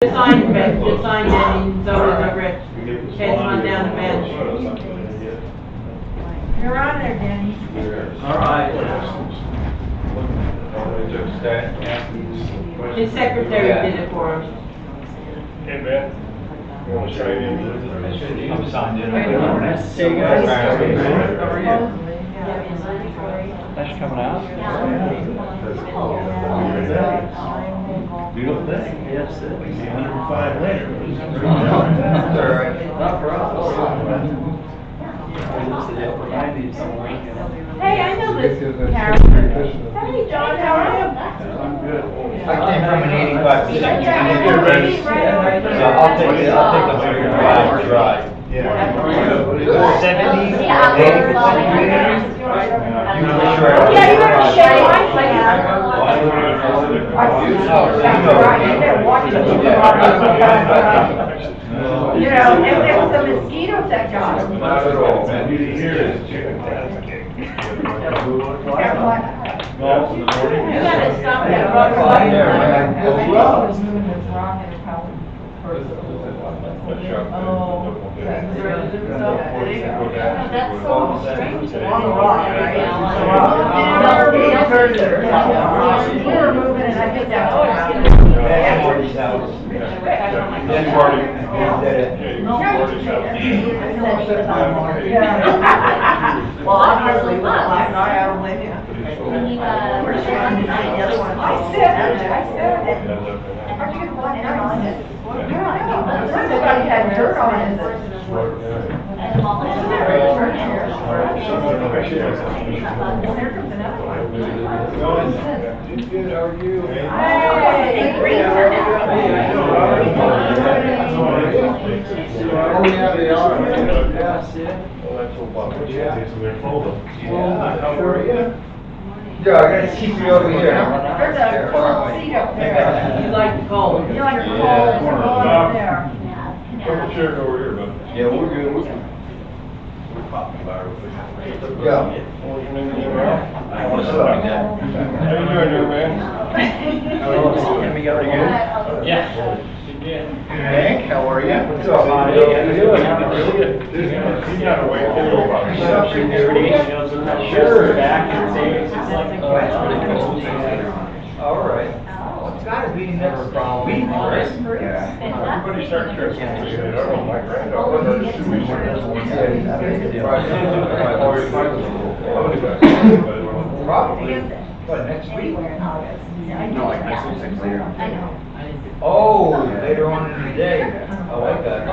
Sign, the sign Denny's over at Ted's one down the bench. You're on there, Denny. All right. His secretary did it for him. Hey, Ben. You want to sign in? I'm signed in. See you guys. How are you? That's coming out? Beautiful thing. Yes, 105 later. That's all right. Not for us. Hey, I know this character. Hey, John, how are you? I'm good. I came from an 85%. Yeah. So I'll take it. I'll take the 105 drive. Yeah. 70, 80%. Yeah, you better shake You know, if there was some mosquitoes that got him. Not at all. Here is chicken cake. You gotta stop that That's so strange. On the rock, right? We were moving and I think that's what happened. Marty's house. Then Marty. Well, obviously, last night I don't blame you. Where's the other one? I said. How'd you get one on it? Somebody had dirt on it. Good, how are you? Hey, green Oh, yeah, they are. Well, that's all about what you have in their folder. Yeah, how are you? Yeah, I gotta keep you over here. There's a cold seat up there. You like the cold. You like a cold, it's cold up there. Come chair over here, bud. Yeah, we're good. We're popping by real quick. Yeah. What's your name again, Ralph? What's up, Dad? How you doing there, man? Can we go together? Yeah. Hank, how are you? What's up? How you doing? He's not awake. Sure. Oh, All right. Well, it's gotta be next week, right? Yeah. everybody starts drinking. I don't know, my granddaughter, there's 2 weeks. Probably. What, next week? No, like next week, State Legislator. I know. Oh, later on in the day. Oh, I got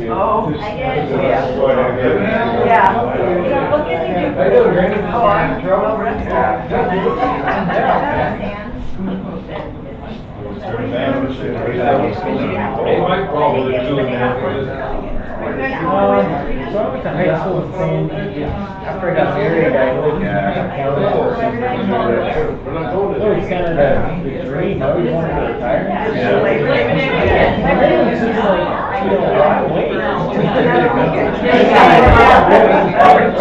Oh, Yeah. yeah. Look at you. I know, Granny. Oh, I'm trouble. Hey, Mike, probably doing that. So I went to high school with Sandy. After I got married, I lived in California. So it's kind of the dream. I always wanted to retire. It was just like, you know, why wait?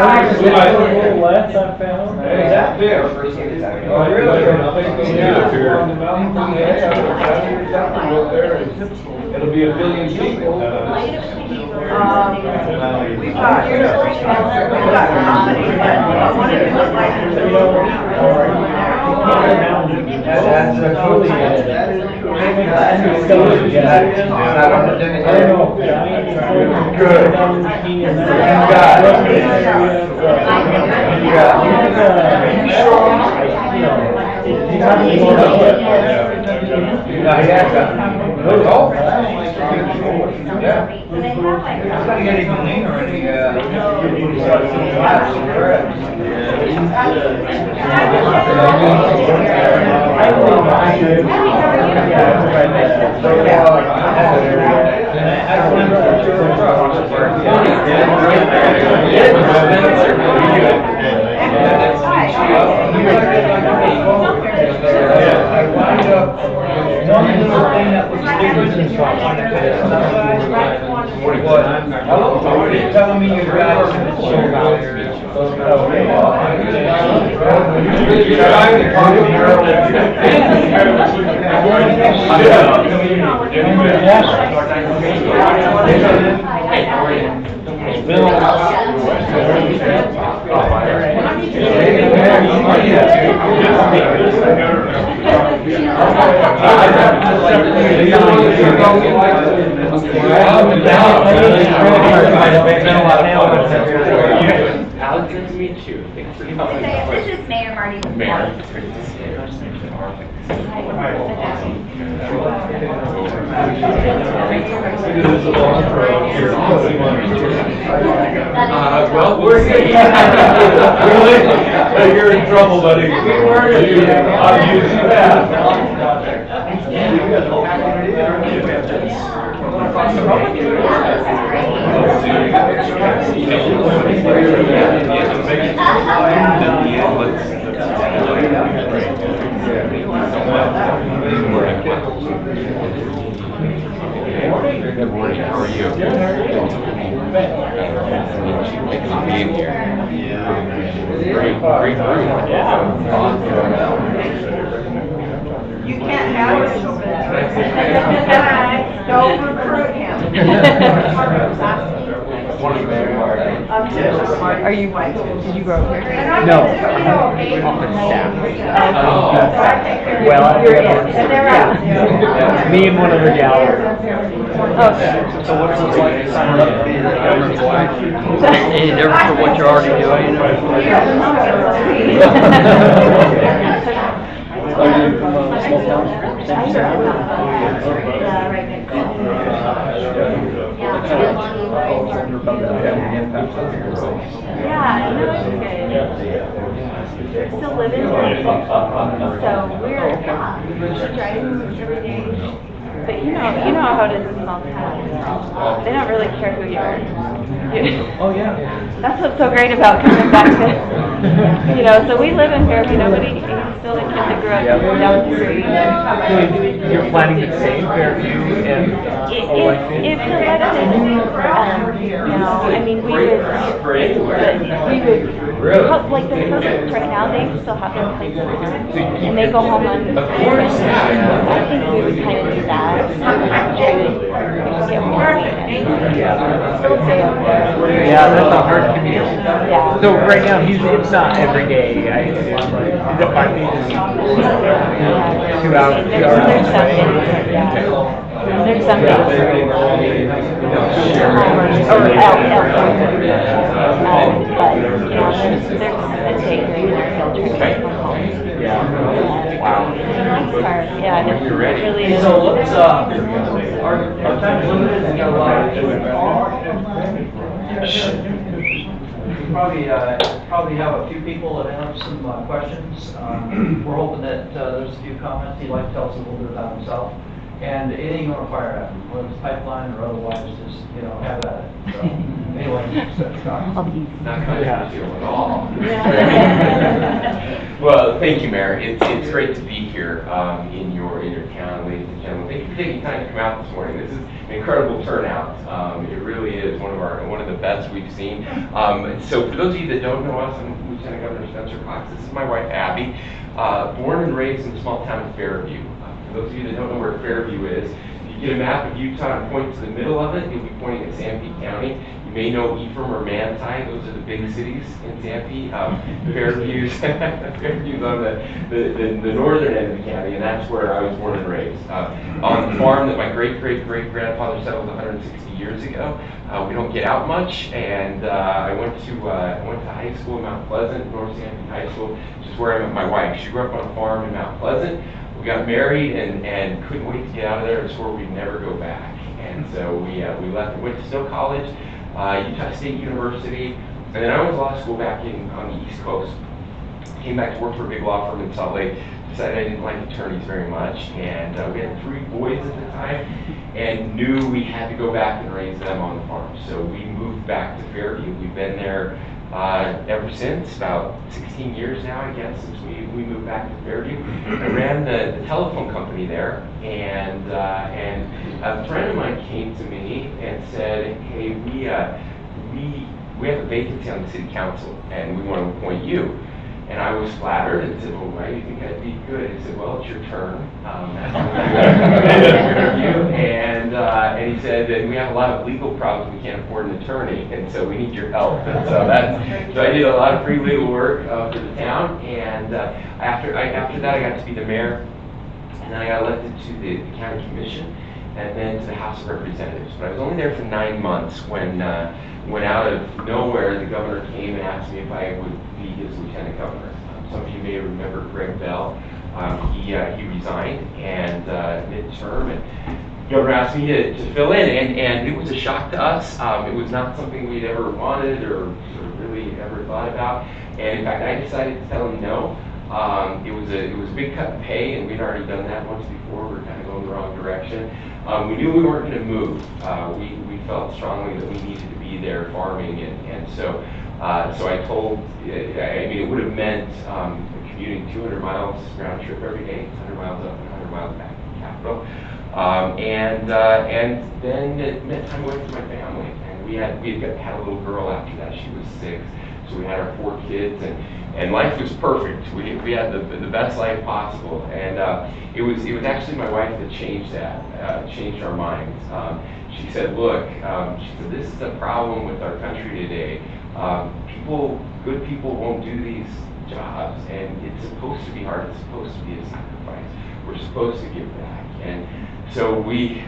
A little less, I found. Is that fair? Oh, really? It'll be a billion people. We've got comedy, but I wanted to look like That's totally. It's not getting clean or any, Telling me you guys. Alex, good to meet you. Thanks for coming. This is Mayor Marty. Mayor, it's great to see you. Well, we're here. Really? You're in trouble, buddy. I'll use that. Good morning, how are you? Thanks for being here. Great room. You can't have it. Don't recruit him. Are you, did you grow up here? No. Office staff. Well, You're in, and they're out. me and one other gal. So what's it like to sign up to be the governor's wife? Any different from what you're already doing? Are you from a small town? Yeah, no, it's good. Still living there. So we're driving every day. But you know how it is in small towns. They don't really care who you are. Oh, yeah. That's what's so great about coming back to, so we live in Fairview. Nobody, still the kid that grew up down the street. So you're planning to stay in Fairview and If the residents, I mean, we would, like the folks right now, they still have their places on, and they go home on Christmas. I think we would kind of do that. Try to get more. Still stay up there. yeah, that's a hard commute. Yeah. So right now, it's not every day. Is it 5 days? 2 hours. 2 hours. There's some days, yeah. There's some days where homers or out. But, there's a day where you're field trip home. Yeah. Wow. Nice part, yeah, it really is. So let's, our time's limited, we got a lot of. Probably have a few people that have some questions. We're hoping that there's a few comments he'd like to tell us a little bit about himself. And anything you want to fire at him, whether it's pipeline or otherwise, just, have at it. So, anyway, Not controversial at all. Well, thank you, Mayor. It's great to be here in your town, ladies and gentlemen. Thank you for taking time to come out this morning. This is an incredible turnout. It really is one of the best we've seen. So for those of you that don't know us, I'm Lieutenant Governor Spencer Cox. This is my wife, Abby. Born and raised in the small town of Fairview. For those of you that don't know where Fairview is, if you get a map of Utah and point to the middle of it, you'll be pointing at Sanpete County. You may know Ephraim or Manti; those are the big cities in Sanpete. Fairview's on the northern end of the county, and that's where I was born and raised. On the farm that my great-great-great-grandfather settled 160 years ago. We don't get out much, and I went to high school in Mount Pleasant, North Sanpete High School, which is where I met my wife. She grew up on a farm in Mount Pleasant. We got married and couldn't wait to get out of there and swore we'd never go back. And so we left and went to Snow College, Utah State University, and then I went to law school back on the East Coast. Came back to work for a big law firm in Salt Lake. Decided I didn't like attorneys very much, and we had 3 boys at the time, and knew we had to go back and raise them on the farm. So we moved back to Fairview. We've been there ever since, about 16 years now, I guess, since we moved back to Fairview. I ran the telephone company there, and a friend of mine came to me and said, hey, we we have a vacancy on the city council, and we want to appoint you. And I was flattered and said, well, why do you think I'd be good? He said, well, it's your turn. And he said, and we have a lot of legal problems. We can't afford an attorney, and so we need your help. And so I did a lot of free legal work for the town. And after that, I got to be the mayor, and then I got elected to the county commission, and then to the House of Representatives. But I was only there for 9 months when out of nowhere, the governor came and asked me if I would be his lieutenant governor. Some of you may remember Greg Bell. He resigned and midterm, and the governor asked me to fill in, and it was a shock to us. It was not something we'd ever wanted or really ever thought about. And in fact, I decided to tell him no. It was a big cut in pay, and we'd already done that once before. We were kind of going the wrong direction. We knew we weren't going to move. We felt strongly that we needed to be there farming, and so I told. I mean, it would have meant commuting 200 miles round trip every day, 100 miles up and 100 miles back to the capital, and then it meant time away from my family. And we had a little girl after that. She was 6, so we had our 4 kids, and life was perfect. We had the best life possible, and it was actually my wife that changed our minds. She said, look, this is a problem with our country today. Good people won't do these jobs, and it's supposed to be hard. It's supposed to be a sacrifice. We're supposed to give back. And so we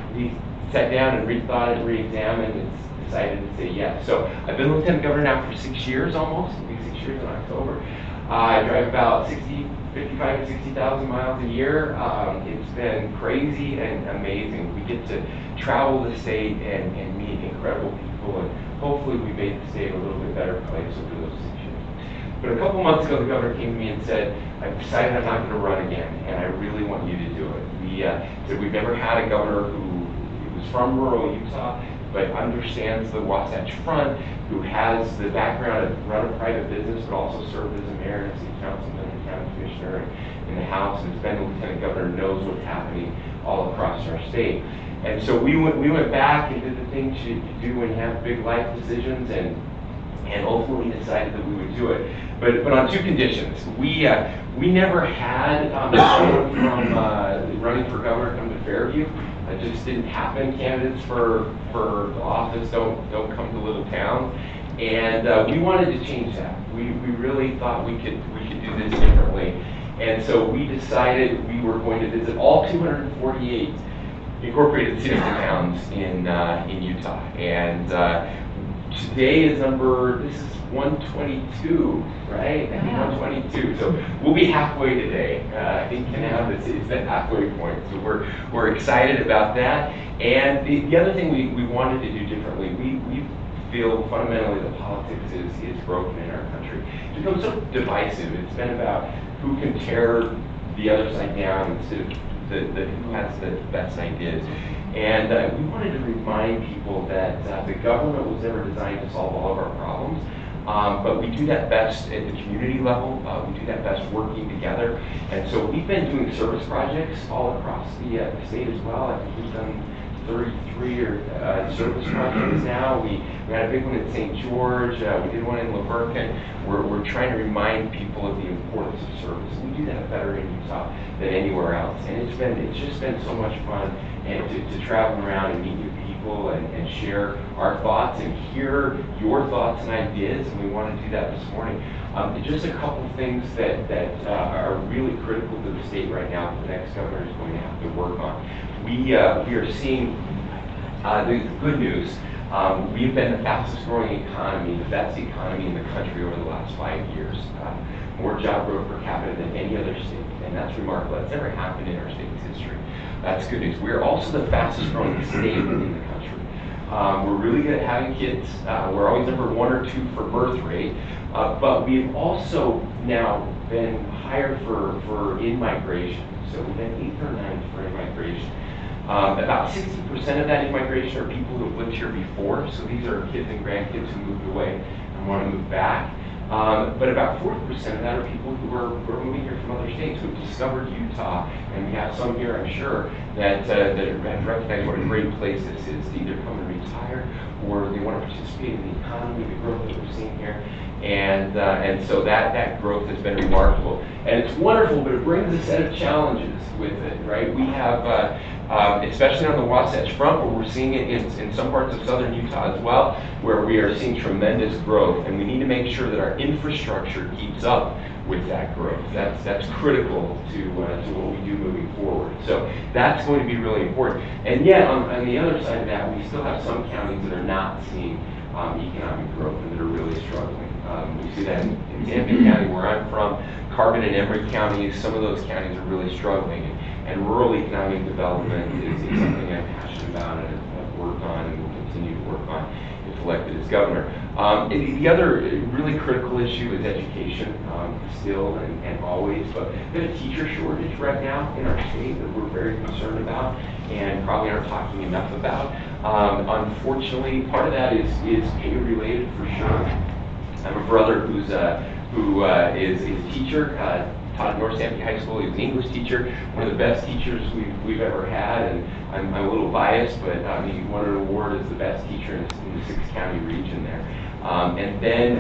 sat down and rethought it, re-examined, and decided to say yes. So I've been lieutenant governor now for 6 years almost. It'll be 6 years in October. I drive about 55 to 60,000 miles a year. It's been crazy and amazing. We get to travel the state and meet incredible people, and hopefully we made the state a little bit better place over those 6 years. But a couple months ago, the governor came to me and said, I've decided I'm not going to run again, and I really want you to do it. He said, we've never had a governor who was from rural Utah, but understands the Wasatch Front, who has the background of run a private business, but also served as a mayor and a city councilman and county commissioner in the House, and has been the lieutenant governor, knows what's happening all across our state. And so we went back and did the things you do when you have big life decisions, and ultimately decided that we would do it. But on 2 conditions. We never had someone from running for governor come to Fairview. It just didn't happen. Candidates for the office don't come to little towns, and we wanted to change that. We really thought we could do this differently, and so we decided we were going to visit all 248 incorporated cities and towns in Utah, and today is this is 122, right? I think 122. So we'll be halfway today. I think Canal is the halfway point. So we're excited about that. And the other thing we wanted to do differently, we feel fundamentally that politics is broken in our country. It's become so divisive. It's been about who can tear the other side down instead of who has the best ideas. And we wanted to remind people that the government was never designed to solve all of our problems, but we do that best at the community level. We do that best working together. And so we've been doing service projects all across the state as well. I think we've done 33 service projects now. We had a big one in St. George. We did one in Laverton. We're trying to remind people of the importance of service. We do that better in Utah than anywhere else. And it's just been so much fun, and to travel around and meet new people and share our thoughts and hear your thoughts and ideas. And we want to do that this morning. Just a couple things that are really critical to the state right now that the next governor is going to have to work on. We are seeing the good news. We've been the fastest growing economy, the best economy in the country over the last 5 years. More job growth per capita than any other state, and that's remarkable. That's never happened in our state's history. That's good news. We're also the fastest growing state in the country. We're really good at having kids. We're always number 1 or 2 for birth rate, but we've also now been higher for in-migration. So we've been 8th or 9th for in-migration. About 60% of that in-migration are people who have lived here before. So these are kids and grandkids who moved away and want to move back. But about 40% of that are people who are moving here from other states who have discovered Utah, and we have some here, I'm sure, that have recognized what a great place this is to either come and retire or they want to participate in the economy, the growth that we're seeing here. And so that growth has been remarkable. And it's wonderful, but it brings a set of challenges with it, right? We have, especially on the Wasatch Front, where we're seeing it in some parts of southern Utah as well, where we are seeing tremendous growth, and we need to make sure that our infrastructure keeps up with that growth. That's critical to what we do moving forward. So that's going to be really important. And yet, on the other side of that, we still have some counties that are not seeing economic growth and that are really struggling. We see that in Hampton County, where I'm from, Carbon and Emory counties, some of those counties are really struggling. And rural economic development is something I'm passionate about and have worked on and will continue to work on if elected as governor. The other really critical issue is education, still and always, but there's a teacher shortage right now in our state that we're very concerned about and probably aren't talking enough about. Unfortunately, part of that is pay related for sure. I have a brother who is a teacher, taught at North Sandy High School. He was an English teacher, one of the best teachers we've ever had, and I'm a little biased, but he won an award as the best teacher in the 6-county region there. And then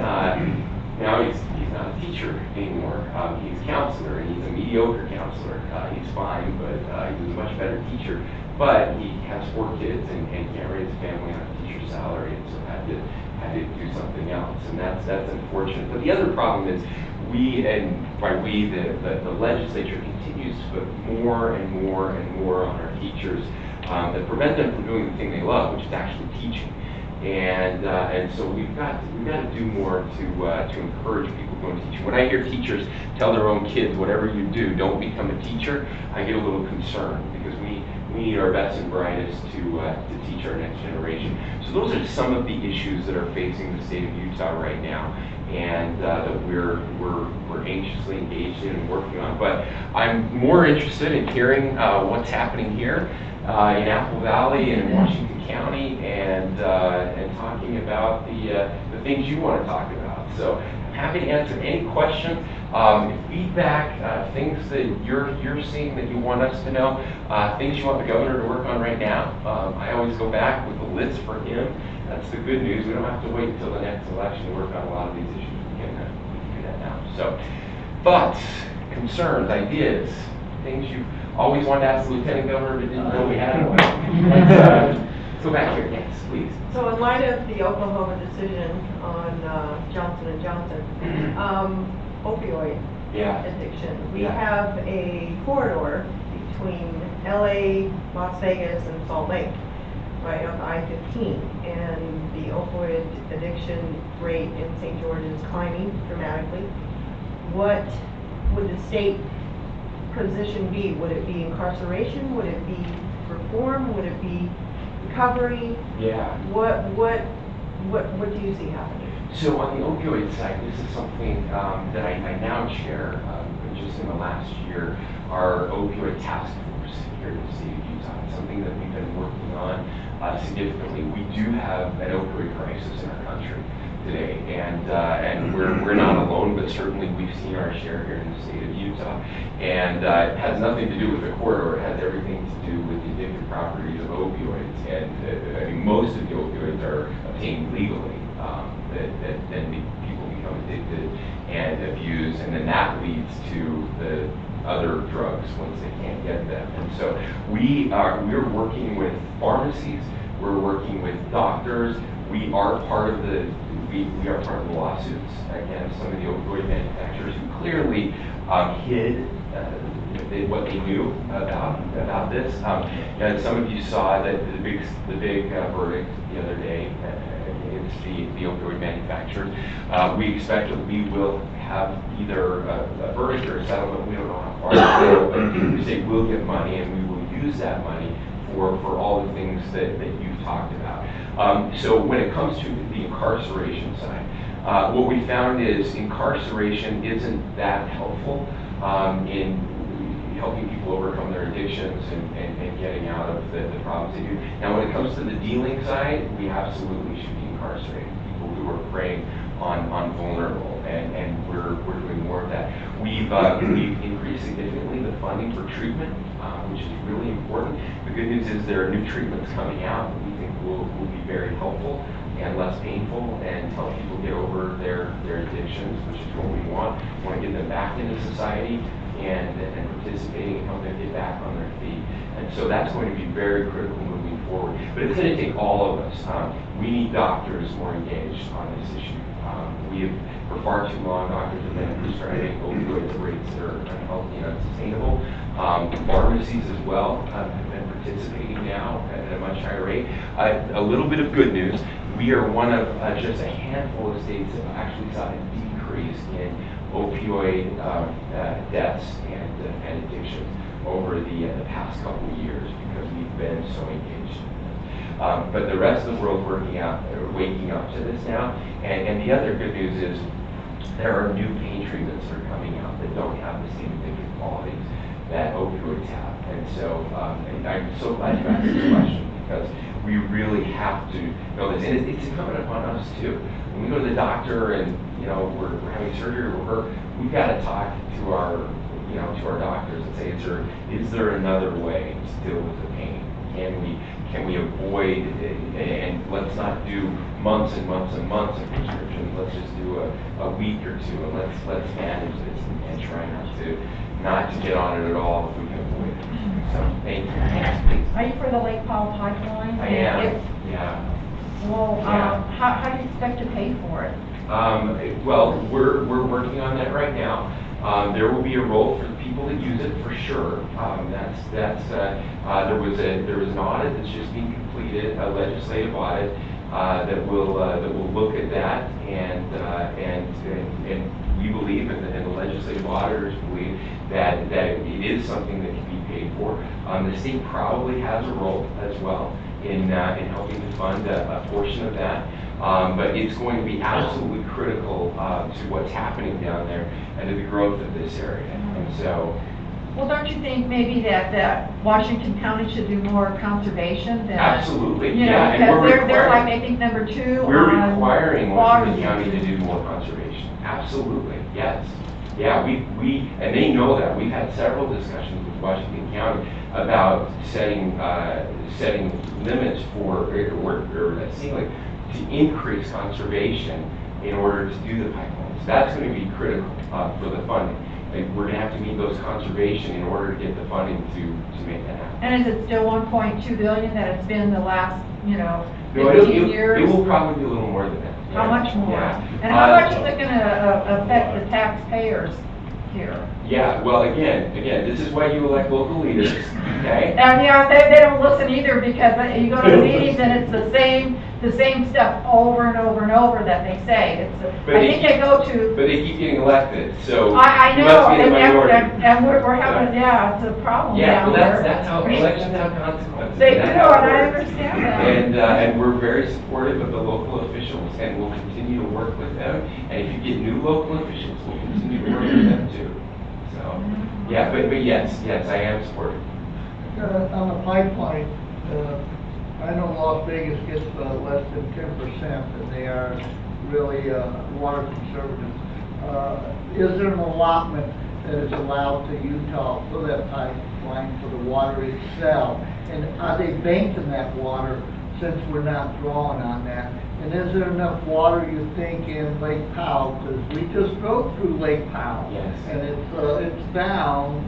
now he's not a teacher anymore. He's a counselor, and he's a mediocre counselor. He's fine, but he's a much better teacher. But he has 4 kids and can't raise a family on a teacher's salary, and so had to do something else, and that's unfortunate. But the other problem is the legislature continues to put more and more and more on our teachers that prevent them from doing the thing they love, which is actually teaching. And so we've got to do more to encourage people going to teaching. When I hear teachers tell their own kids, whatever you do, don't become a teacher, I get a little concerned because we need our best and brightest to teach our next generation. So those are some of the issues that are facing the state of Utah right now, and that we're anxiously engaged in and working on. But I'm more interested in hearing what's happening here in Apple Valley and in Washington County, and talking about the things you want to talk about. So I'm happy to answer any questions. Feedback, things that you're seeing that you want us to know, things you want the governor to work on right now. I always go back with a list for him. That's the good news. We don't have to wait until the next election to work on a lot of these issues. We can do that now. So, thoughts, concerns, ideas, things you always wanted to ask the lieutenant governor but didn't know we had one. Let's go back here. Yes, please. So in light of the Oklahoma decision on Johnson & Johnson, opioid addiction, we have a corridor between LA, Las Vegas, and Salt Lake, right on I-15, and the opioid addiction rate in St. George is climbing dramatically. What would the state position be? Would it be incarceration? Would it be reform? Would it be recovery? Yeah. What do you see happening? So on the opioid side, this is something that I now chair, just in the last year, our opioid task force here in the state of Utah. It's something that we've been working on significantly. We do have an opioid crisis in our country today, and we're not alone, but certainly we've seen our share here in the state of Utah. And it has nothing to do with the corridor. It has everything to do with the addictive properties of opioids. And I mean, most of the opioids are obtained legally. Then people become addicted and abuse, and then that leads to the other drugs once they can't get them. And so we're working with pharmacies, we're working with doctors, we are part of the lawsuits against some of the opioid manufacturers who clearly hid what they knew about this. And some of you saw that the big verdict the other day against the opioid manufacturers. We expect that we will have either a verdict or a settlement. We don't know how far it will go, but we say we'll get money, and we will use that money for all the things that you've talked about. So when it comes to the incarceration side, what we found is incarceration isn't that helpful in helping people overcome their addictions and getting out of the problems they do. Now, when it comes to the dealing side, we absolutely should be incarcerating people who are preying on vulnerable. and we're doing more of that. We've increased significantly the funding for treatment, which is really important. The good news is there are new treatments coming out that we think will be very helpful and less painful and help people get over their addictions, which is what we want. We want to get them back into society and participating and help them get back on their feet. And so that's going to be very critical moving forward. But it's going to take all of us. We need doctors more engaged on this issue. We have, for far too long, doctors have been prescribing opioids at rates that are unhealthy and unsustainable. Pharmacies as well have been participating now at a much higher rate. A little bit of good news. We are one of just a handful of states that actually saw a decrease in opioid deaths and addictions over the past couple of years because we've been so engaged. But the rest of the world waking up to this now. And the other good news is there are new pain treatments that are coming out that don't have the same addictive qualities that opioids have. And so, and I'm so glad you asked this question because we really have to know this. And it's incumbent upon us too. When we go to the doctor and we're having surgery or we're hurt, we've got to talk to our doctors and say, is there another way to deal with the pain? Can we avoid, and let's not do months and months and months of prescriptions. Let's just do a week or two, and let's manage this and try not to get on it at all if we can avoid it. So thank you. Are you for the Lake Powell pipeline? I am. Yeah. Well, Yeah. How do you expect to pay for it? Well, we're working on that right now. There will be a role for the people that use it for sure. There was an audit that's just being completed, a legislative audit that will look at that, and we believe, and the legislative auditors believe that it is something that can be paid for. The state probably has a role as well in helping to fund a portion of that. But it's going to be absolutely critical to what's happening down there and to the growth of this area. And so, Well, don't you think maybe that Washington County should do more conservation? absolutely, You know, yeah. And because they're like, I think, number 2 we're on requiring water Washington County to do more conservation. Absolutely, yes. Yeah, and they know that. We've had several discussions with Washington County about setting limits for, or ceiling to increase conservation in order to do the pipelines. That's going to be critical for the funding. And we're going to have to meet those conservation in order to get the funding to make that happen. And is it still 1.2 billion that it's been the last, No, 15 years? it will probably be a little more than that. How Yeah. much more? Yeah. And how much is it gonna affect the taxpayers here? Yeah, well, again, this is why you elect local leaders, okay? And they don't listen either because you go to the meetings and it's the same stuff over and over and over that they say. But I think they go to. But they keep getting elected, so I you know, must be the minority. and we're having, it's a problem Yeah, down well, there. that's how elections have consequences. They do, That's and how it I works. understand that. And we're very supportive of the local officials, and we'll continue to work with them. And if you get new local officials, we'll continue to work with them too. So, yeah, but yes, I am supportive. On the pipeline, I know Las Vegas gets less than 10%, and they are really water conservative. Is there an allotment that is allowed to Utah for that pipeline for the water itself? And are they banking that water since we're not drawing on that? And is there enough water, you think, in Lake Powell? Because we just drove through Lake Powell. Yes. And it's down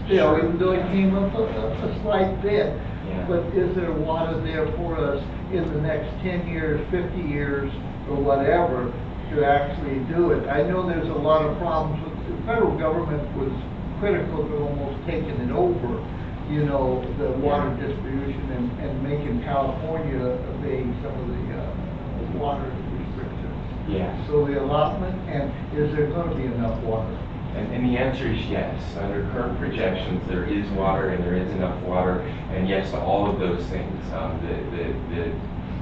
still, Sure. even though it came up a slight bit. Yeah. But is there water there for us in the next 10 years, 50 years, or whatever, to actually do it? I know there's a lot of problems with, the federal government was critical to almost taking it over, the water distribution and making California obey some of the water restrictions. Yeah. So the allotment, and is there going to be enough water? And the answer is yes. Under current projections, there is water and there is enough water. And yes to all of those things.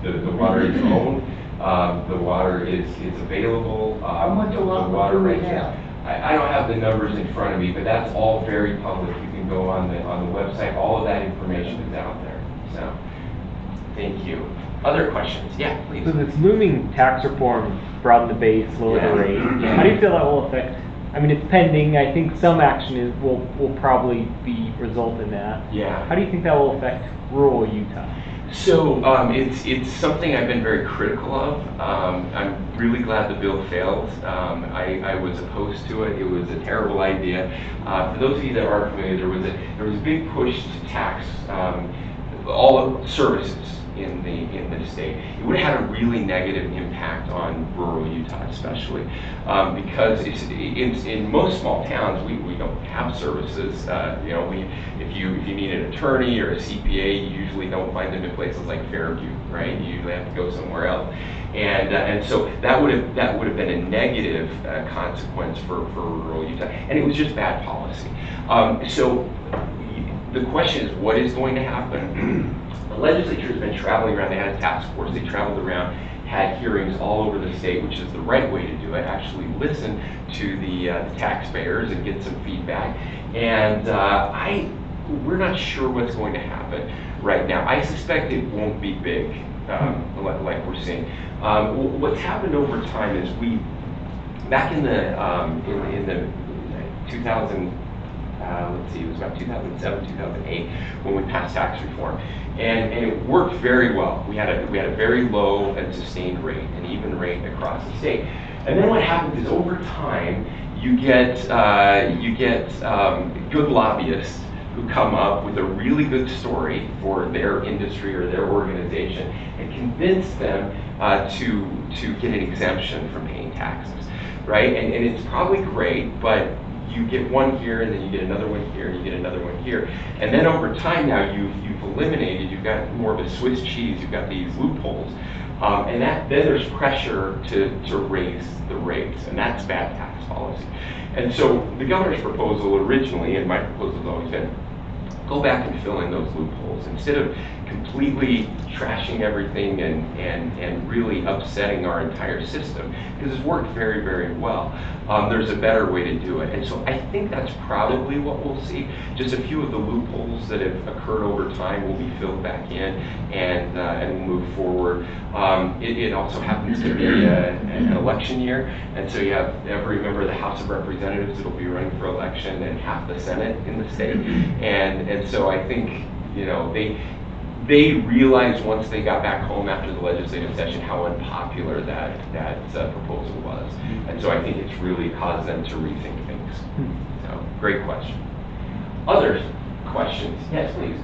The water is owned. The water is available. How much the allotment water do we rates have? I don't have the numbers in front of me, but that's all very public. You can go on the website. All of that information is out there. So. Thank you. Other questions? Yeah, please. So this looming tax reform, broaden the base, lower the rate. How do you feel that will affect? I mean, it's pending. I think some action will probably result in that. Yeah. How do you think that will affect rural Utah? So it's something I've been very critical of. I'm really glad the bill failed. I was opposed to it. It was a terrible idea. For those of you that aren't familiar, there was a big push to tax all of services in the state. It would have had a really negative impact on rural Utah, especially because it's in most small towns we don't have services. If you need an attorney or a CPA, you usually don't find them in places like Fairview, right? You usually have to go somewhere else, and so that would have been a negative consequence for rural Utah, and it was just bad policy. So the question is, what is going to happen? The legislature has been traveling around. They had a task force. They traveled around, had hearings all over the state, which is the right way to do it. Actually listen to the taxpayers and get some feedback. And we're not sure what's going to happen right now. I suspect it won't be big, like we're seeing. What's happened over time is back in the 2000. It was about 2007, 2008 when we passed tax reform, and it worked very well. We had a very low and sustained rate, an even rate across the state. And then what happens is over time you get good lobbyists who come up with a really good story for their industry or their organization and convince them to get an exemption from paying taxes, right? And it's probably great, but you get one here, and then you get another one here, and you get another one here. And then over time now you've eliminated, you've got more of a Swiss cheese, you've got these loopholes. And then there's pressure to raise the rates, and that's bad tax policy. And so the governor's proposal originally, and my proposal has always been, go back and fill in those loopholes. Instead of completely trashing everything and really upsetting our entire system, because it's worked very, very well. There's a better way to do it. And so I think that's probably what we'll see. Just a few of the loopholes that have occurred over time will be filled back in, and we'll move forward. It also happens to be an election year, and so you have every member of the House of Representatives that will be running for election and half the Senate in the state. And so I think, they realized once they got back home after the legislative session how unpopular that proposal was. And so I think it's really caused them to rethink things. So, great question. Other questions? Yes, please.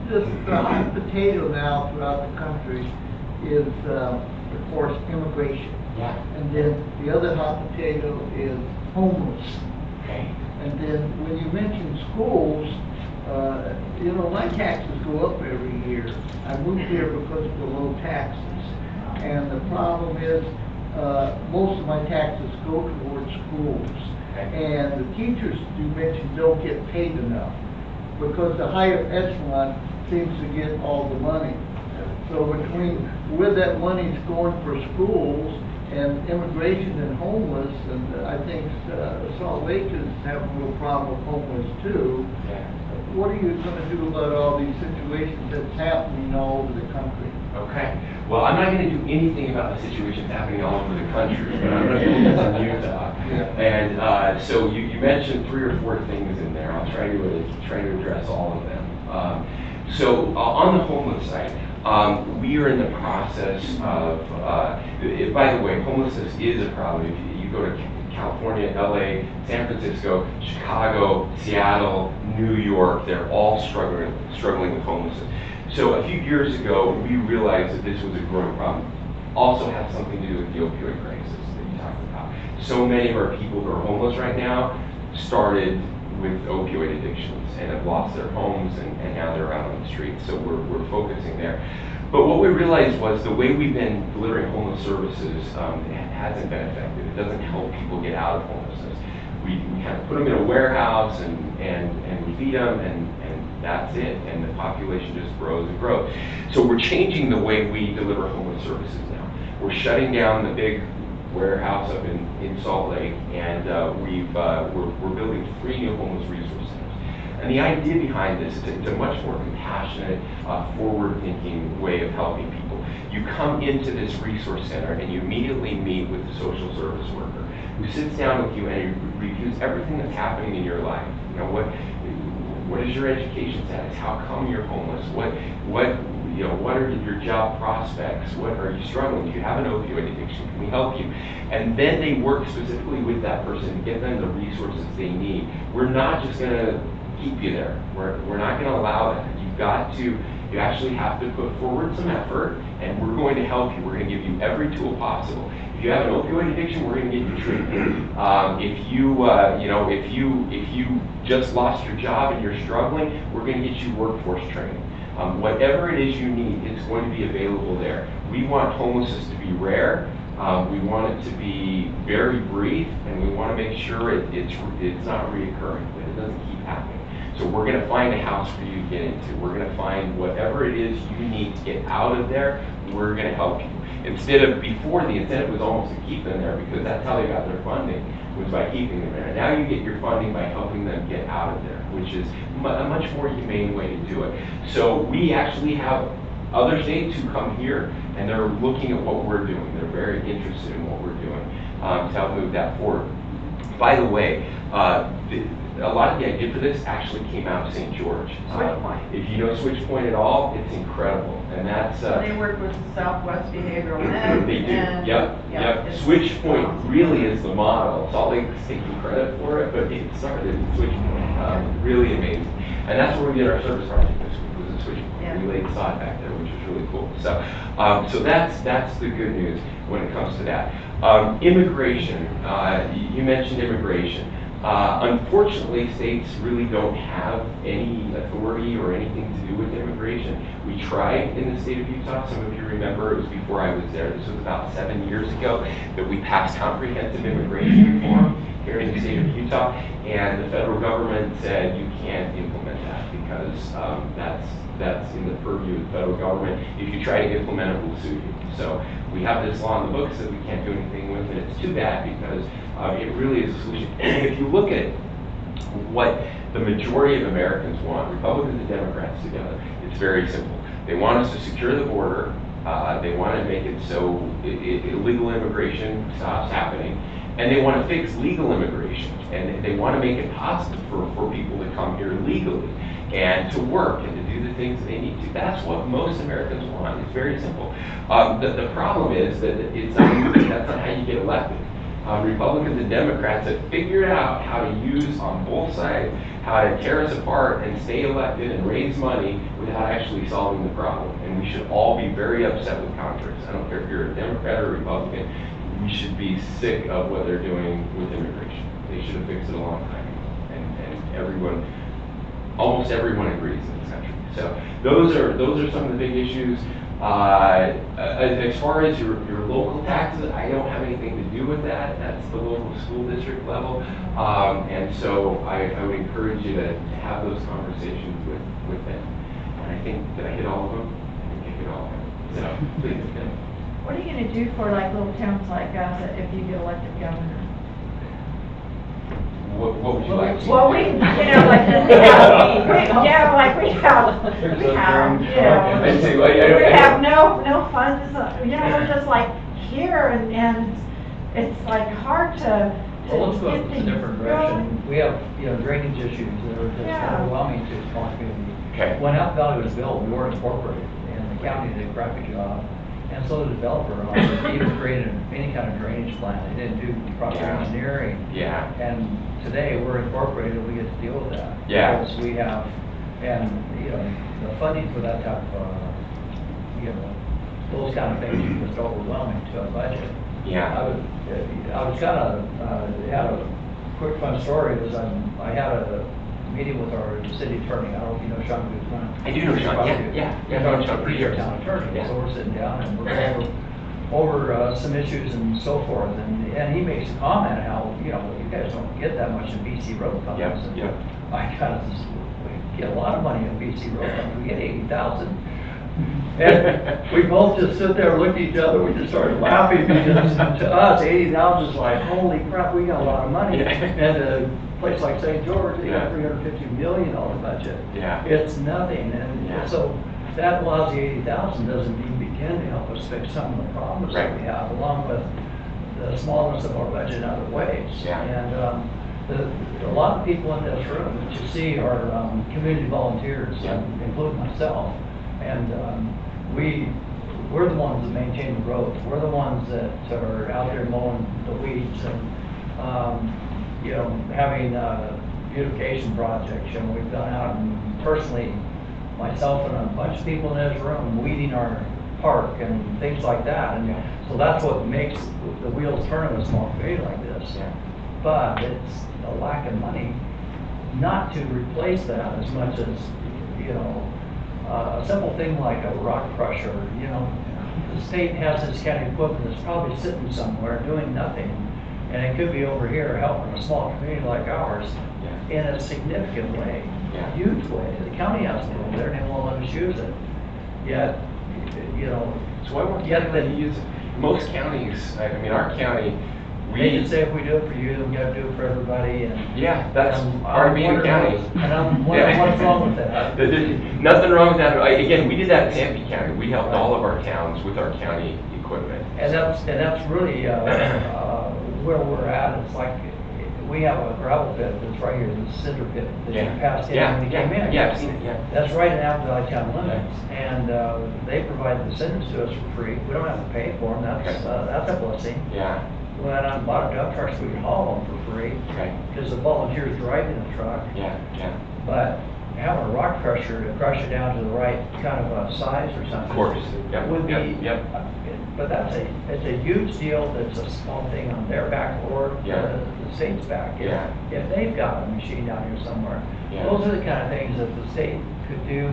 This hot potato now throughout the country is, of course, immigration. Yeah. And then the other hot potato is homeless. Okay. And then when you mention schools, my taxes go up every year. I moved here because of the low taxes. And the problem is, most of my taxes go towards schools. And the teachers you mentioned don't get paid enough because the higher echelon seems to get all the money. So between where that money's going for schools and immigration and homeless, and I think Salt Lake is having a real problem with homeless too. What are you going to do about all these situations that's happening all over the country? Okay. Well, I'm not going to do anything about the situations happening all over the country, but I'm going to focus on Utah. And so you mentioned 3 or 4 things in there. I'll try to address all of them. So on the homeless side, we are in the process of, by the way, homelessness is a problem. If you go to California, LA, San Francisco, Chicago, Seattle, New York, they're all struggling with homelessness. So a few years ago, we realized that this was a growing problem. Also has something to do with the opioid crisis that you talked about. So many of our people who are homeless right now started with opioid addictions and have lost their homes, and now they're out on the streets. So we're focusing there. But what we realized was the way we've been delivering homeless services hasn't been effective. It doesn't help people get out of homelessness. We kind of put them in a warehouse and we feed them and that's it. And the population just grows and grows. So we're changing the way we deliver homeless services now. We're shutting down the big warehouse up in Salt Lake, and we're building 3 new homeless resource centers. And the idea behind this is it's a much more compassionate, forward-thinking way of helping people. You come into this resource center and you immediately meet with the social service worker who sits down with you and reviews everything that's happening in your life. You know, what is your education status? How come you're homeless? What are your job prospects? What are you struggling? Do you have an opioid addiction? Can we help you? And then they work specifically with that person to get them the resources they need. We're not just going to keep you there. We're not going to allow that. You actually have to put forward some effort, and we're going to help you. We're going to give you every tool possible. If you have an opioid addiction, we're going to get you treatment. If you just lost your job and you're struggling, we're going to get you workforce training. Whatever it is you need, it's going to be available there. We want homelessness to be rare. We want it to be very brief, and we want to make sure it's not reoccurring, that it doesn't keep happening. So we're going to find a house for you to get into. We're going to find whatever it is you need to get out of there. We're going to help you. Before, the incentive was almost to keep them there because that's how they got their funding, was by keeping them there. Now you get your funding by helping them get out of there, which is a much more humane way to do it. So we actually have other states who come here and they're looking at what we're doing. They're very interested in what we're doing to help move that forward. By the way, a lot of the idea for this actually came out of St. George. Switchpoint. If you know Switchpoint at all, it's incredible. And that's They work with Southwest Behavioral Med. they do. and- Yep. it's- Switchpoint really is the model. Salt Lake's taking credit for it, but it started in Switchpoint. Really amazing. And that's where we did our service project this week, was at Switchpoint. Yeah. We laid sod back there, which was really cool. So that's the good news when it comes to that. Immigration. You mentioned immigration. Unfortunately, states really don't have any authority or anything to do with immigration. We tried in the state of Utah. Some of you remember, it was before I was there. This was about 7 years ago that we passed comprehensive immigration reform here in the state of Utah. And the federal government said you can't implement that because that's in the purview of the federal government. If you try to implement it, we'll sue you. So we have this law in the books that we can't do anything with, and it's too bad because it really is a solution. If you look at what the majority of Americans want, Republicans and Democrats together, it's very simple. They want us to secure the border. They want to make it so illegal immigration stops happening. And they want to fix legal immigration. And they want to make it possible for people to come here legally and to work and to do the things they need to. That's what most Americans want. It's very simple. The problem is that that's not how you get elected. Republicans and Democrats have figured out how to use on both sides, how to tear us apart and stay elected and raise money without actually solving the problem. And we should all be very upset with Congress. I don't care if you're a Democrat or a Republican. We should be sick of what they're doing with immigration. They should have fixed it a long time ago. And almost everyone agrees in this country. So those are some of the big issues. As far as your local taxes, I don't have anything to do with that. That's the local school district level. And so I would encourage you to have those conversations with them. And I think that I hit all of them. I think I hit all of them. So please, Tim. What are you gonna do for like little towns like us if you get elected governor? What would you like to see? Well, like we have no funds, we're just like here and it's like hard to Well, let's go get in a things different going. direction. We have, drainage issues that are just Yeah. overwhelming to the small community. Okay. When Apple Valley was built, we weren't incorporated, and the county did a crappy job. And so the developer, even created any kind of drainage plan. They didn't do proper engineering. Yeah. And today, we're incorporated, we get to deal with that. Yeah. Because we have, and, the funding for that type of, those kind of things is just overwhelming to our budget. Yeah. I was kind of, had a quick fun story, was I had a meeting with our city attorney. I don't know if you know Sean Guzman. I do know Sean, yeah. I've known Sean for He's years. our town attorney, Yeah. so we're sitting down and we're going over some issues and so forth, and he makes a comment how, you guys don't get that much in BC road funds. Yep, And yep. I kind of, we get a lot of money in BC road funds, we get 80,000. And we both just sit there, look at each other, we just started laughing because to us, 80,000 is like, holy crap, we got a lot of money. Yeah. And place like St. George, they got Yeah. $350 million budget. Yeah. It's nothing, and Yeah. so that lousy 80,000 doesn't even begin to help us fix some of the problems that Right. we have, along with the smallness of our budget in other ways. Yeah. And a lot of people in this room that you see are community volunteers, Yeah. including myself. And we're the ones that maintain the roads. We're the ones that are out there mowing the weeds and, having beautification projects. We've gone out and personally, myself and a bunch of people in this room, weeding our park and things like that. And so that's what makes the wheels turn in a small community like this. Yeah. But it's a lack of money not to replace that as much as, a simple thing like a rock crusher. The state has this kind of equipment that's probably sitting somewhere doing nothing. And it could be over here helping a small community like ours in a significant way, Yeah. huge way. The county has it over there and they won't let us use it. Yet, So why won't you let you use it? Most counties, I mean, our county, they can say if we do it for you, then we gotta do it for everybody. And yeah, that's I'm part of being a wondering county. And I'm wondering what's wrong with that. There's nothing wrong with that. Again, we did that in Sanpete County. We helped all of our towns with our county equipment. And that's really where we're at. It's like, we have a gravel pit that's right here, the cinder pit that you passed in when you came in. Yeah, I've seen it, yeah. That's right in Alphaville town limits, and they provide the cinders to us for free. We don't have to pay for them, that's a blessing. Yeah, Went out and bought a dump truck so we could haul them for free, okay, because the volunteers driving the truck. yeah. But having a rock crusher to crush it down to the right kind of size or something. Of course, yep, Would be, yep. But it's a huge deal. That's a small thing on their back or Yeah. the state's back. Yeah. If they've got a machine down here somewhere, Yeah. those are the kind of things that the state could do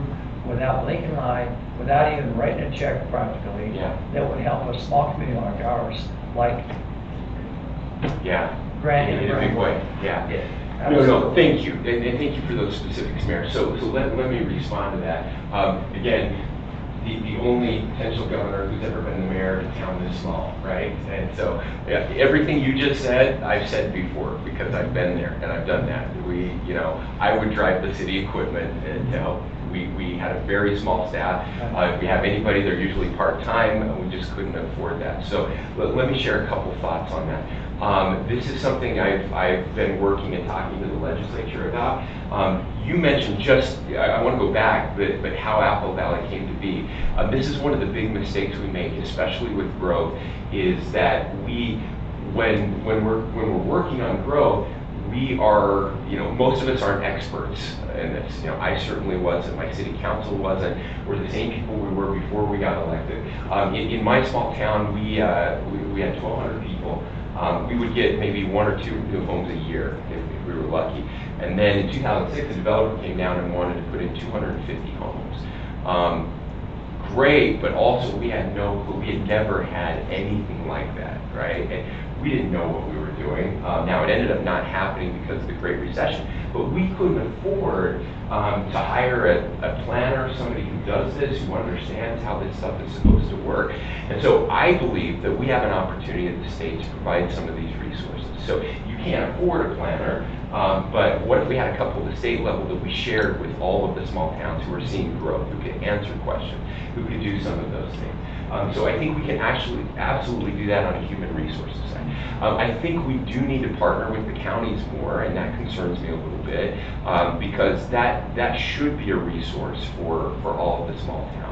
without blinking an eye, without even writing a check practically. Yeah. That would help a small community like ours, like Yeah. Granite. In a big way, yeah. Yeah. No, thank you, and thank you for those specifics, Mayor. So let me respond to that. Again, the only potential governor who's ever been the mayor of a town this small, right? And so everything you just said, I've said before because I've been there and I've done that. I would drive the city equipment to help. We had a very small staff. If we have anybody, they're usually part-time, and we just couldn't afford that. So let me share a couple thoughts on that. This is something I've been working and talking to the legislature about. You mentioned I want to go back, but how Apple Valley came to be. This is one of the big mistakes we make, especially with growth, is that when we're working on growth, we are, most of us aren't experts in this. I certainly wasn't, my city council wasn't. We're the same people we were before we got elected. In my small town, we had 1,200 people. We would get maybe 1 or 2 new homes a year if we were lucky. And then in 2006, the developer came down and wanted to put in 250 homes. Great, but also we had no clue. We had never had anything like that, right? And we didn't know what we were doing. Now it ended up not happening because of the Great Recession, but we couldn't afford to hire a planner, somebody who does this, who understands how this stuff is supposed to work. And so I believe that we have an opportunity at the state to provide some of these resources. So you can't afford a planner, but what if we had a couple at the state level that we shared with all of the small towns who are seeing growth, who could answer questions, who could do some of those things. So I think we can absolutely do that on a human resources side. I think we do need to partner with the counties more, and that concerns me a little bit, because that should be a resource for all of the small towns.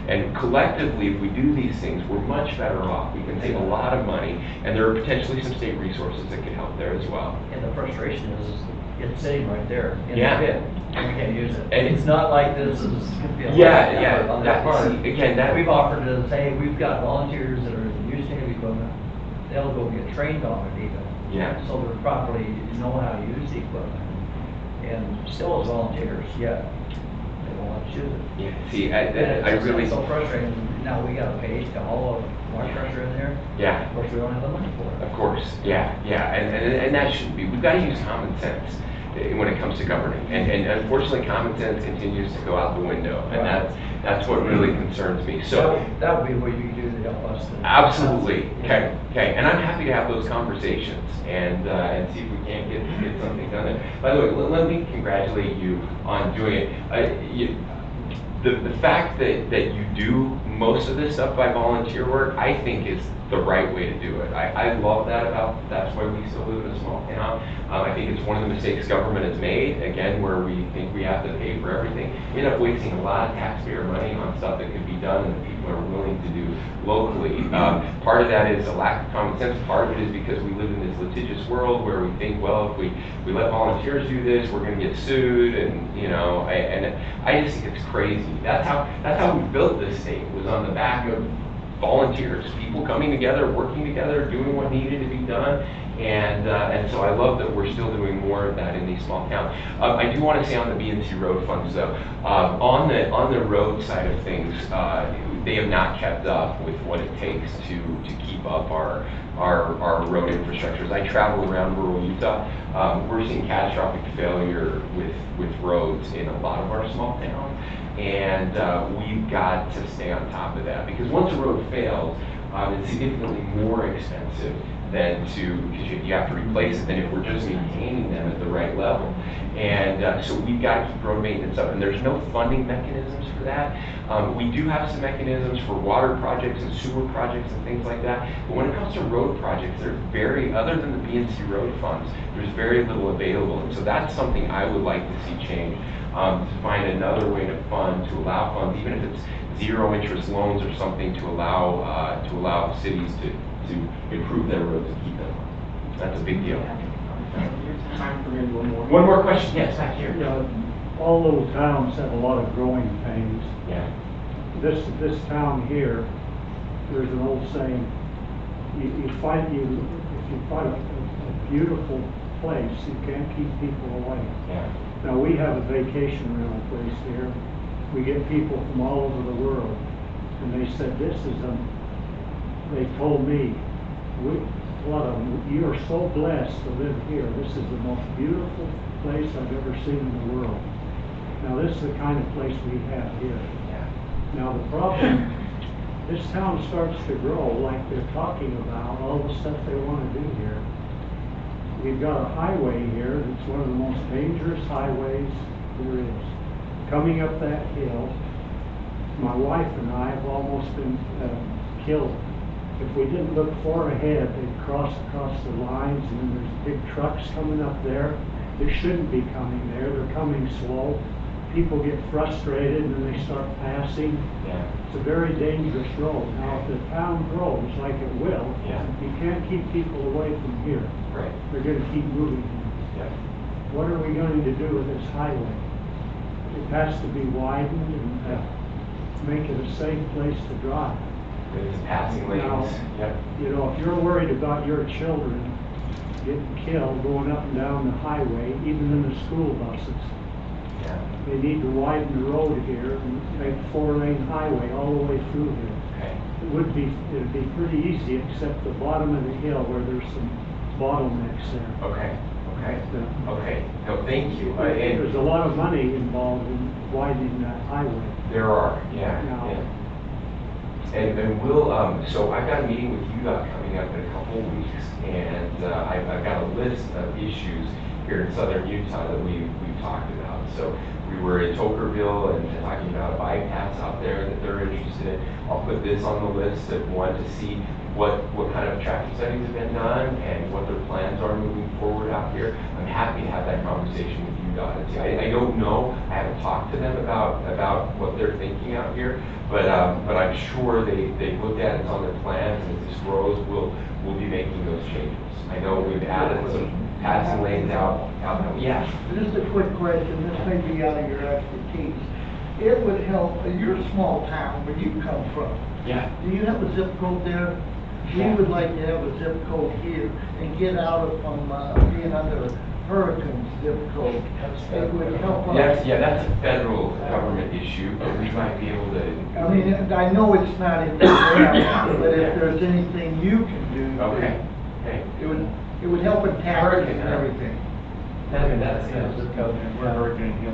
And collectively, if we do these things, we're much better off. We can save a lot of money, and there are potentially some state resources that can help there as well. And the frustration is it's sitting right there in the Yeah. pit, and we can't use it. And it's not like this is. Yeah, On that part. see, again, that We've offered to say, we've got volunteers that are using the equipment, they'll go get trained on it even. Yeah. So they're properly know how to use the equipment. And still as volunteers, yet they won't let us use it. Yeah, see, And I it's really, so frustrating, now we gotta pay to haul a water pressure in there. yeah. Of course, we don't have the money for it. Of course, yeah, and that shouldn't be. We've got to use common sense. when it comes to governing. And unfortunately, common sense continues to go out the window, and that's what really concerns me. So that would be what you do to help us. absolutely, okay, and I'm happy to have those conversations and see if we can't get something done there. By the way, let me congratulate you on doing it. The fact that you do most of this stuff by volunteer work, I think is the right way to do it. I love that's why we still live in a small town. I think it's one of the mistakes government has made, again, where we think we have to pay for everything. We end up wasting a lot of taxpayer money on stuff that could be done and that people are willing to do locally. Part of that is a lack of common sense. Part of it is because we live in this litigious world where we think, well, if we let volunteers do this, we're going to get sued, and and I just think it's crazy. That's how we built this state, was on the back of volunteers, people coming together, working together, doing what needed to be done, and so I love that we're still doing more of that in these small towns. I do want to say on the B&C road funds though, on the road side of things, they have not kept up with what it takes to keep up our road infrastructures. I travel around rural Utah. We're seeing catastrophic failure with roads in a lot of our small towns. And we've got to stay on top of that, because once a road fails, it's significantly more expensive because you have to replace it than if we're just maintaining them at the right level. And so we've got to keep road maintenance up, and there's no funding mechanisms for that. We do have some mechanisms for water projects and sewer projects and things like that, but when it comes to road projects, other than the B&C road funds, there's very little available, and so that's something I would like to see change. To find another way to allow funds, even if it's zero interest loans or something, to allow cities to improve their roads and keep them on. That's a big deal. Time for maybe one more. One more question, yes, back here. All little towns have a lot of growing pains. Yeah. This town here, there's an old saying, if you find a beautiful place, you can't keep people away. Yeah. Now, we have a vacation rental place here. We get people from all over the world, and they said, they told me, you are so blessed to live here. This is the most beautiful place I've ever seen in the world. Now, this is the kind of place we have here. Yeah. Now, the problem, this town starts to grow like they're talking about, all the stuff they want to do here. We've got a highway here that's one of the most dangerous highways there is. Coming up that hill, my wife and I have almost been killed. If we didn't look far ahead, they'd cross across the lines, and then there's big trucks coming up there. They shouldn't be coming there. They're coming slow. People get frustrated and then they start passing. Yeah. It's a very dangerous road. Now, if the town grows like it will, you can't keep people away from here. Right. They're going to keep moving. Yeah. What are we going to do with this highway? It has to be widened and make it a safe place to drive. With the passing lanes. Now, if you're worried about your children getting killed going up and down the highway, even in the school buses, they need to widen the road here and make a 4-lane highway all the way through here. Okay. It'd be pretty easy, except the bottom of the hill where there's some bottlenecks there. Okay. No, thank you. There's a lot of money involved in widening that highway. There are, yeah. And we'll, so I've got a meeting with UDOT coming up in a couple of weeks, and I've got a list of issues here in southern Utah that we've talked about. So we were in Tokerville and talking about a bypass out there that they're interested in. I'll put this on the list of one to see what kind of traffic studies have been done and what their plans are moving forward out here. I'm happy to have that conversation with UDOT. I don't know, I haven't talked to them about what they're thinking out here, but I'm sure they looked at it, it's on their plans, and as this grows, we'll be making those changes. I know we've added some passing lanes out. Yeah. Just a quick question, this may be out of your expertise. It would help, you're a small town where you come from. Yeah. Do you have a zip code there? We would like to have a zip code here and get out of from being under hurricane zip code. It would help us. Yeah, that's a federal government issue, but we might be able to. I mean, I know it's not in the area, but if there's anything you can do. Okay. It would help in taxes and Hurricane, everything. That's zip code, and we're Hurricane Hill.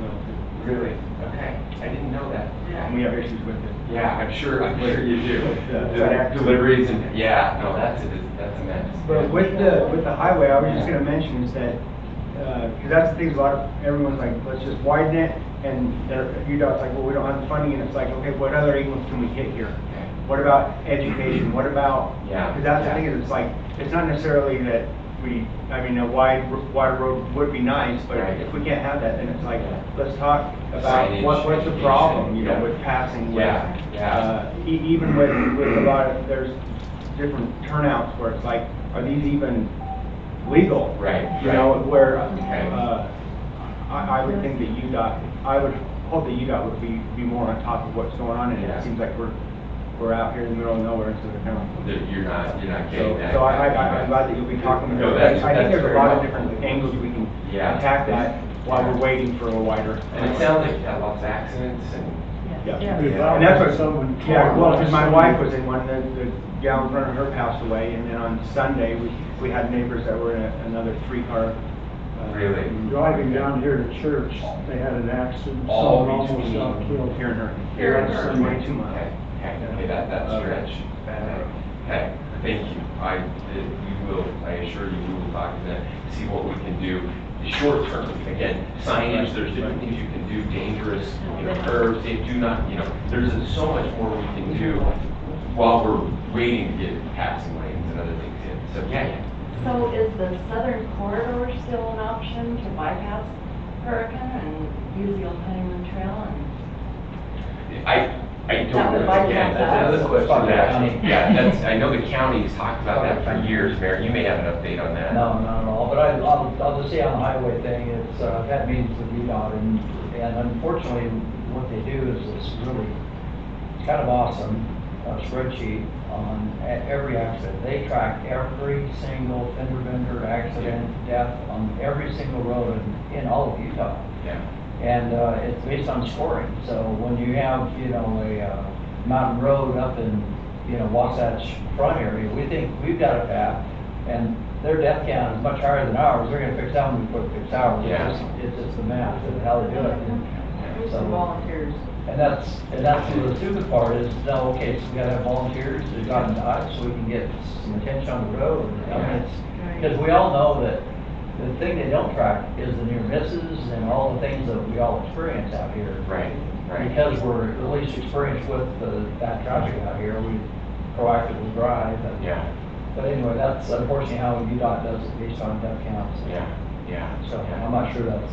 really, okay, I didn't know that. And we have issues with it. Yeah, I'm sure you do. Yeah. Deliveries and, yeah, no, that's a mess. But with the highway, I was just gonna mention is that, cause that's the thing, everyone's like, let's just widen it, and UDOT's like, well, we don't have the funding, and it's like, okay, what other angles can we hit here? What about education, what about, Yeah. cause that's the thing, is it's like, it's not necessarily that a wider road would be nice, but Right. if we can't have that, then it's like, let's talk about Signage, what's the problem, yeah. with passing, with, Yeah. even with a lot of, there's different turnouts where it's like, are these even legal? Right, You know, where, Okay. I would think that UDOT, I would hope that UDOT would be more on top of what's going on, and Yeah. it seems like we're out here in the middle of nowhere instead of town. You're not So, getting that. I'm glad that you'll be talking No, about that's- that. I think that's there's a very lot of helpful. different angles we can Yeah. attack that while we're waiting for a wider. And it sounds like you had lots of accidents and. Yeah. Yeah. And that's what, Someone yeah, well, because my called wife was in one, the gal in front of her passed away, and then on Sunday, we had neighbors that were in another 3-car. Really? Driving down here to church, they had an accident, All someone almost between got killed. Here and her. Here and her. 22 miles. Okay, that stretch. Okay, thank you. I assure you, we will talk to them, see what we can do. Short term, again, signage, there's different things you can do, dangerous, curves, they do not, there's so much more we can do while we're waiting to get passing lanes and other things in. So, yeah. So is the southern corridor still an option to bypass Hurricane and use the old honeymoon trail and? I don't That would know, bypass again, that's that. another question. County. Yeah, I know the county's talked about that for years, Mayor, you may have an update on that. No, not at all, but I'll just say on the highway thing, it's, I've had meetings with UDOT, and unfortunately, what they do is this really kind of awesome spreadsheet on every accident. They track every single fender bender accident, death on every single road in all of Utah. Yeah. And it's based on scoring. So when you have, a mountain road up in, Wasatch Front area, we think we've got a path, and their death count is much higher than ours. They're gonna fix that when we put fix ours. Yeah. It's just the math of how they do it. There's So- some volunteers. And that's the stupid part is, no, okay, so we gotta have volunteers, we've got to die, so we can get some attention on the road. I mean, it's, because we all know that the thing they don't track is the near misses and all the things that we all experience out here. Right. Because we're at least experienced with that traffic out here, we proactively drive. Yeah. But anyway, that's unfortunately how UDOT does it based on death counts. Yeah. So I'm not sure that's,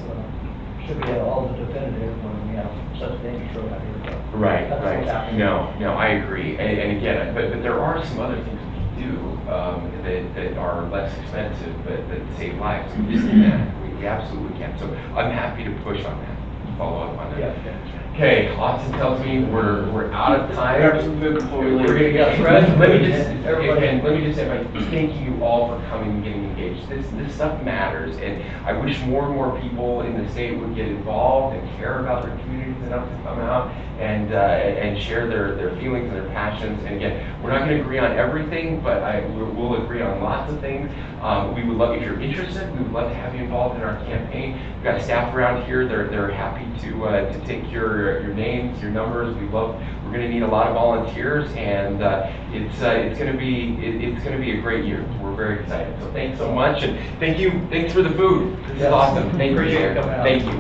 should be all the definitive when we have such a dangerous road out here. but Right, that's what's right. happening. No, I agree. And again, but there are some other things we do that are less expensive, but that save lives. We just do that. We absolutely can. So I'm happy to push on that, follow up on that. Yeah. Okay, Austin tells me we're out of time. Grab some food before we leave. We're gonna get Fred, let me just, everybody. again, let me just say, thank you all for coming and getting engaged. This stuff matters, and I wish more and more people in the state would get involved and care about their communities enough to come out and share their feelings and their passions. And again, we're not gonna agree on everything, but we'll agree on lots of things. We would love, if you're interested, we would love to have you involved in our campaign. We've got staff around here, they're happy to take your names, your numbers. We're gonna need a lot of volunteers, and it's gonna be a great year. We're very excited. So thanks so much, and thanks for the food. This is Yes. awesome. Thank you, Appreciate Mayor. you coming out. Thank you.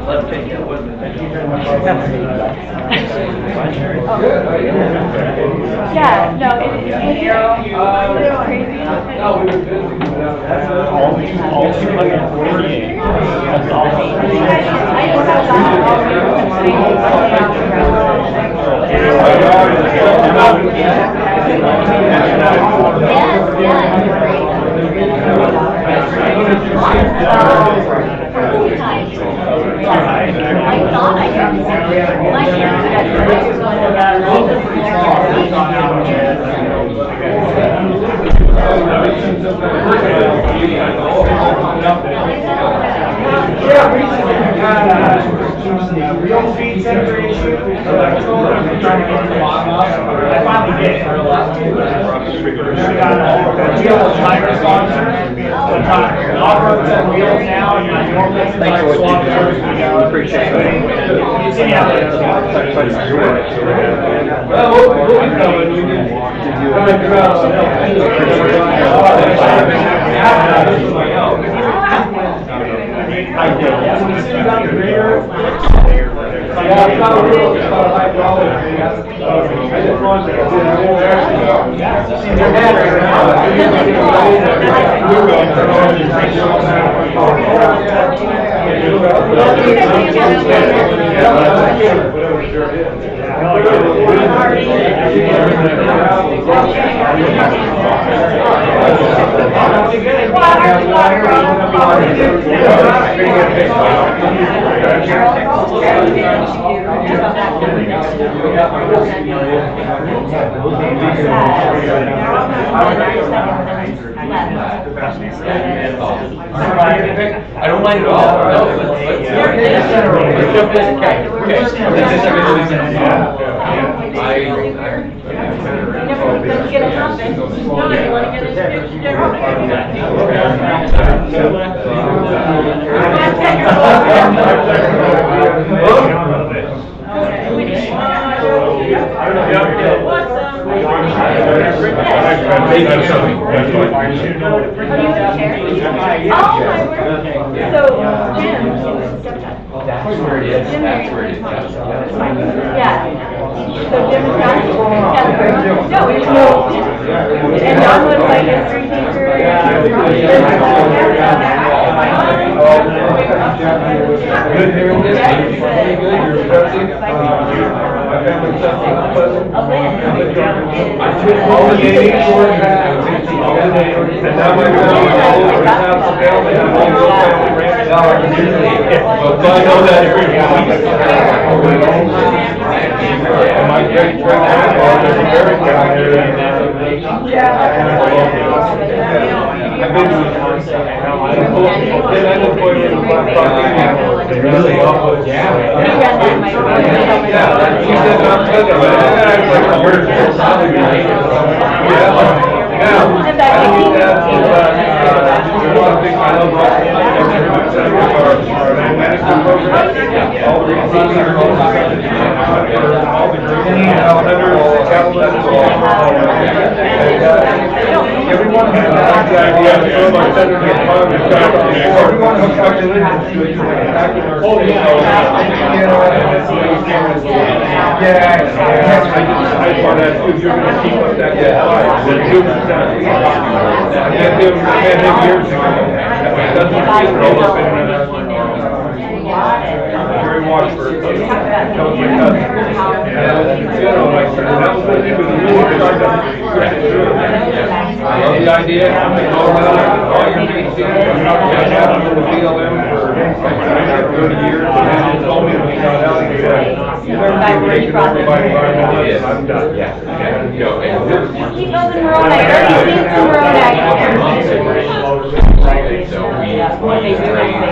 Let's take that with me. Thank you very much. Yeah, no, it's crazy. No, we were busy. I thought I heard Real feed state senator issue, electrical, I'm trying to get to the bottom of. I finally did it. We've got a deal with Tiger sponsors, off-roads on wheels now, and my normal swap service we go. Appreciate it. Anyhow, Well, we'll be coming, we did. I did. When you see about the grader, yeah, it's not a real, it's not a hydraulic thing. I just wanted to, see their dad right I don't mind at all. No, let's jump in. So, Jim, That's where it is. That's where it is. yeah. So Jim is not, no, there's no, and Don was like a street teacher. My great grandfather was very Really? Everyone has the idea of my senator everyone who's got religion to it. Oh, yeah. I want to, if you're going to keep up that Jerry Washburn, that was my cousin. I love the idea. I know about all your meetings. I've had them in the BLM for 30 years. And they told me when we got out, he said, you've never been taken over by environmentalists. I'm done. Keep those in rural ag, already seen some rural ag. So we What they do is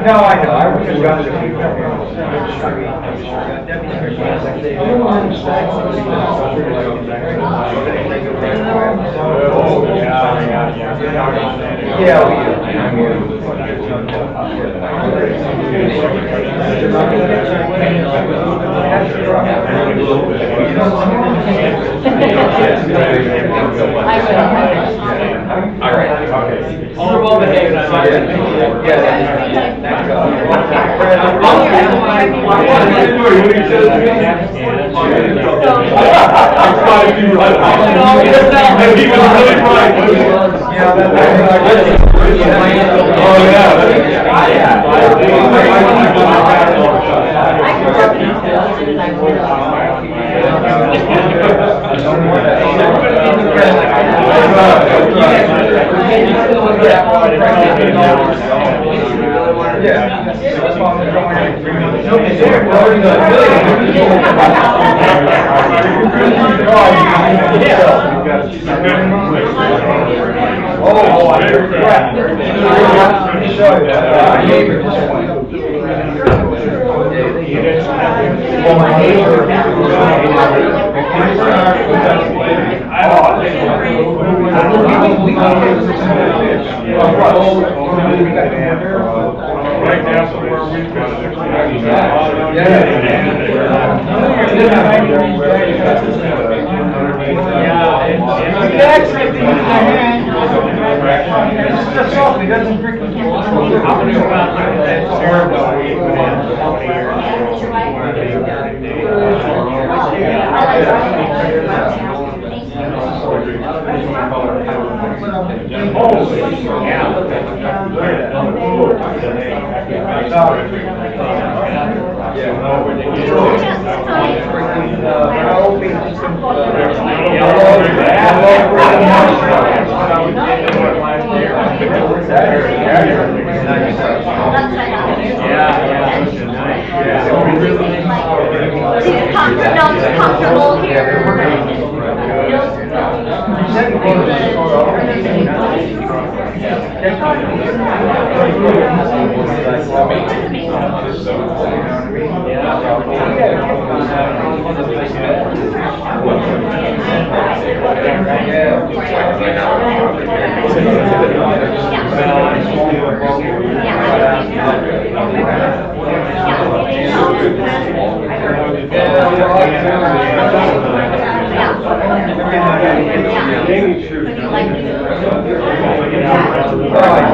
No, I know, I was just got to Yeah, we do. And I'm here with some people who for the All right. Okay. We're well behaved. Right now, so where we've been. Comfortable here.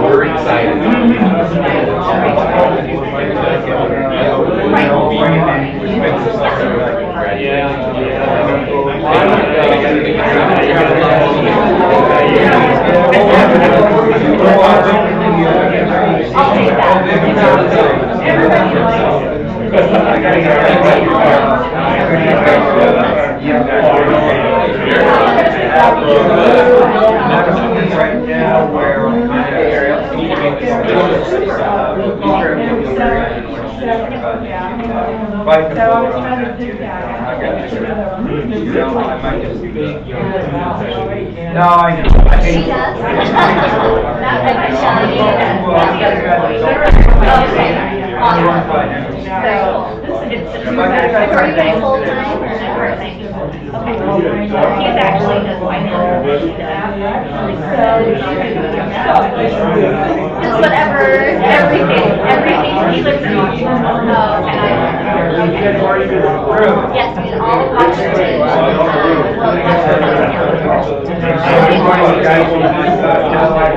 We're excited. Right now, where So I was trying to do that. I might just do that. No, I know. I She hate does. Not that Michelle, Are you guys full time or part-time? Okay. He's actually just just whatever, everything he lives in. Oh, yes, we all Washington.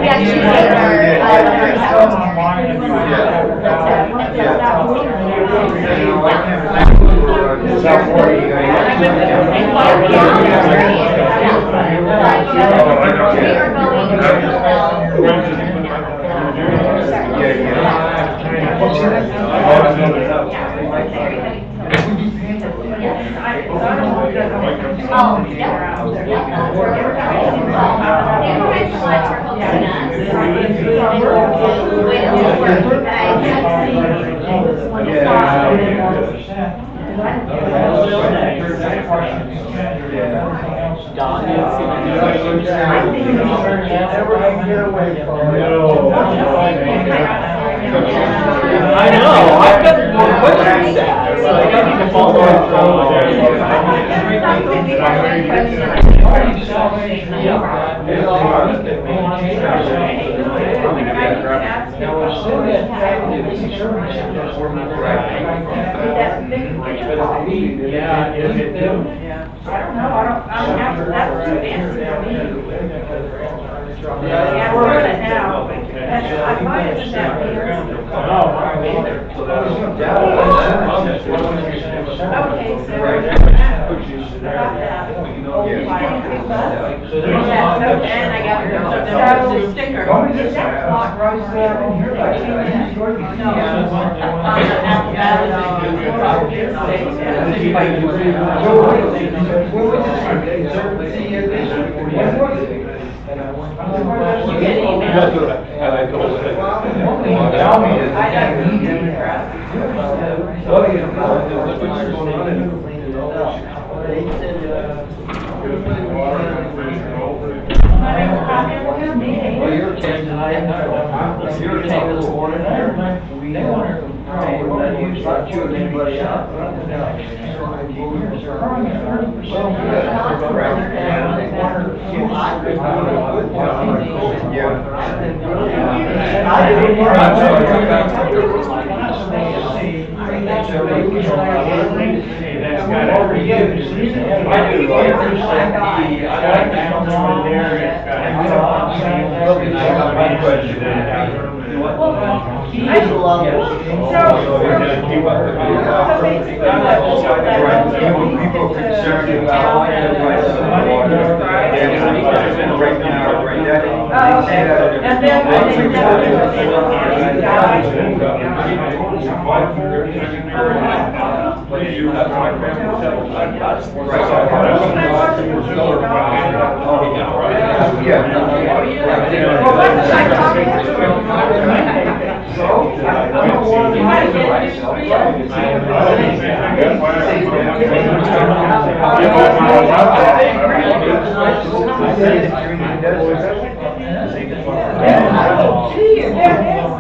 We actually made our I know, I've got more questions to ask, so I need to follow up. Yeah, is it new? I don't know, I don't have, that's too fancy for me. Yeah, we're in it now. I find it's that here. Okay, so about that. And I got your sticker. Is that clock rose Well, you're taking tonight, you're taking this morning, we not chewing anybody out. People concerned about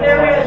There is.